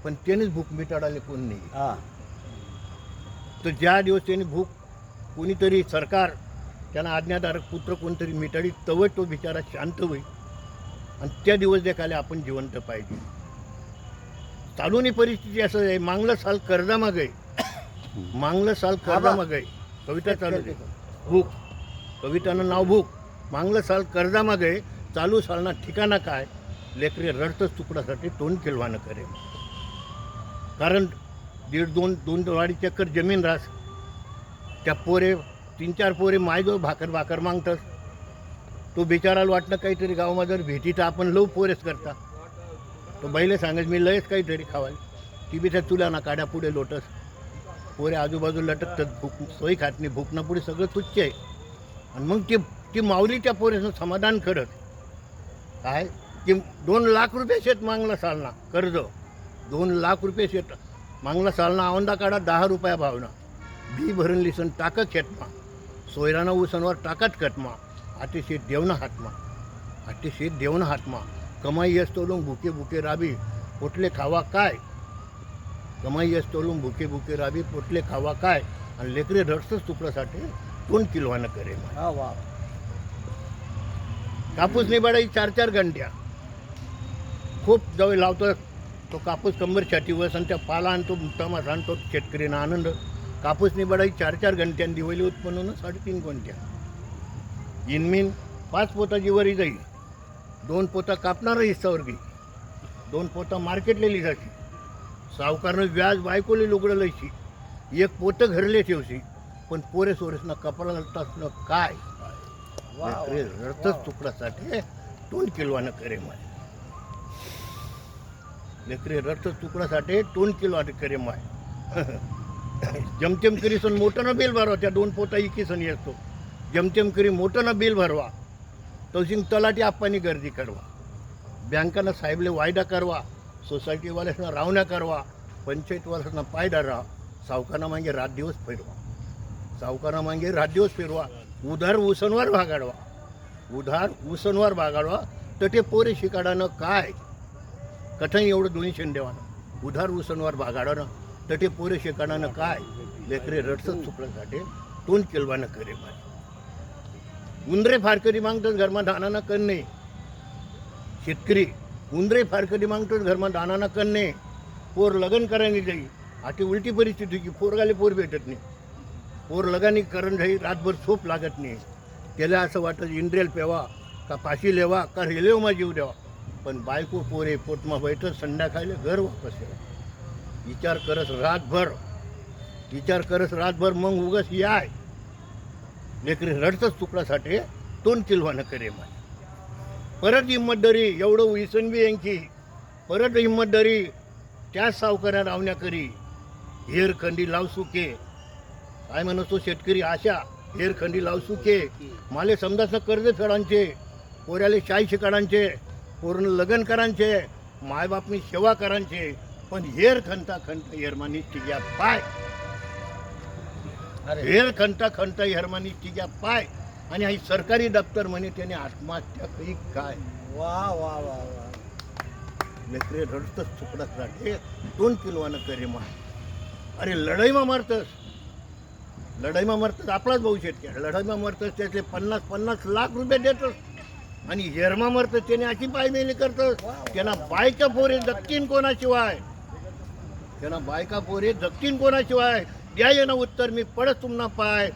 पण त्यानेच भूक मिटाडाले कोण नाही. हा तर ज्या दिवस त्याने भूक कोणीतरी सरकार त्यांना आज्ञाधारक पुत्र कोणतरी मिटाडी तवळ तो बिचारा शांत होईल आणि त्या दिवस देखाले आपण जिवंत पाहिजे. चालूनी परिस्थिती असं आहे. मागलं साल कर्जा मागे मागलं साल कर्जा मागे कविता चालू आहे. भूक कवितानं नाव भूक. मागलं साल कर्जा मागे चालू सालना ठिकाणा काय लेकरे रडतच तुकडासाठी तोंड केलवानं करे. कारण 1.5-2 वाडी चक्कर जमीन रास त्या पोरे 3-4 पोरे मायजवळ भाकर मागतात. तो बिचाराला वाटलं काहीतरी गावामध्ये जर भेटी तर आपण लव पोरेच करता. तो बैले सांगत मी लयच काहीतरी खावाय ती बी त्या तुला ना काड्या पुढे लोटस पोरे आजूबाजू लटकतात. भूक सोयी खात नाही. भूकनं पुढे सगळं तुच्छ आहे. आणि मग ती माऊली त्या पोरेचं समाधान करत काय की 2 लाख रुपये शेत मागला सालना कर्ज 2 लाख रुपये शेत मागला सालना औंदा काढा 10 रुपया भावना बी भरून लिसन टाकत खेटमा सोयराना उसनवर टाकत कटमा आते शेत देवना हातमा कमाई असतोलून भुके भुके राबी पोटले खावा काय कमाई असतोलून भुके भुके राबी पोटले खावा काय आणि लेकरे रडतच तुकडासाठी 2 किलोवानं करे. हा वा कापूस निबाडाई 4-4 घंट्या खूप जवळ लावतो. तो कापूस कंबर छातीवर आणि त्या पाला आणतो तमास आणतो शेतकरीना आनंद. कापूस निबाडाई 4-4 घंट्यान दिवाळी उत्पन्न 3.5 क्विंटल. इनमीन 5 पोताची वरी जाईल. 2 पोता कापणारा हिस्सावर घे 2 पोता मार्केटला लिहायची. सावकारनं व्याज बायकोले लुगडं लयची 1 पोतं घरले ठेवशी. पण पोरे सोरेसनं कपडा लटतासनं काय लेकरे रडतच तुकडासाठी 2 किलोवानं करे माय. लेकरे रडतच तुकडासाठी 2 किलोवानं करे माय. जमतेम करी सण मोठं बिल भरवा त्या 2 पोता इकी सण येतो. जमतेम करी मोठं बिल भरवा तवशिंग तलाठी आप्पानी गर्दी करवा. बँकांना साहेबले वायदा करवा. सोसायटीवाल्यासना रावण्या करवा. पंचायतवाल्यासना पायदा राहा. सावकारांना मागे रात दिवस फिरवा. उधार उसनवर भागाडवा तर ते पोरे शिकाडानं काय कठीण एवढं डोनेशन देवानं उधार उसनवर भागाडणं तर ते पोरे शिकाडानं काय लेकरे रडसत चुकण्यासाठी 2 किलोवानं करे माय. उंदरे फारकरी मागतात घरमा दानाना करणे. शेतकरी उंदरे फारकरी मागतात घरमा दानाना करणे. पोर लगन करायला जाई आठी उलटी परिस्थिती की पोरगाले पोर भेटत नाही. पोर लगानी करण जाई रातभर झोप लागत नाही. त्याला असं वाटत इंद्रेल पेवा का फाशी लेवा का रेल्वेमा जीव द्यावा. पण बायको पोरे पोटमा बैठत संध्याकाळी घर वापस यावा. विचार करस रातभर मग उगस याय लेकरी रडतच तुकडासाठी 2 किलोवानं करे माय. परत हिंमतदरी एवढं विसनबी यांची परत हिंमतदरी त्याच सावकाऱ्या रावण्या करी. हेरखंडी लाव सुके काय म्हणतो शेतकरी आशा हेरखंडी लाव सुके माले समजासं कर्ज फेडांचे पोऱ्याले शाई शिकाडांचे पोरण लग्न करांचे मायबापनी सेवा करांचे. पण हेर खंता हेरमानी तिघ्या पाय हेर खंता हेरमानी तिघ्या पाय. आणि ही सरकारी दप्तर म्हणे त्याने आत्महत्या करी काय. वा वा वा वा लेकरे रडतच तुकडत राहते 2 किलोवानं करे मा. अरे लढाईमा मरतस आपलाच भाऊ शेतकरी लढाईमा मरतस त्याचे 50 लाख रुपये देतस. आणि हेरमा मरतस त्याने अशी पायमेली करतस. त्यांना बायका पोरे जगतीन कोणाशिवाय द्या येणं उत्तर मी पडत तुम्हाला पाय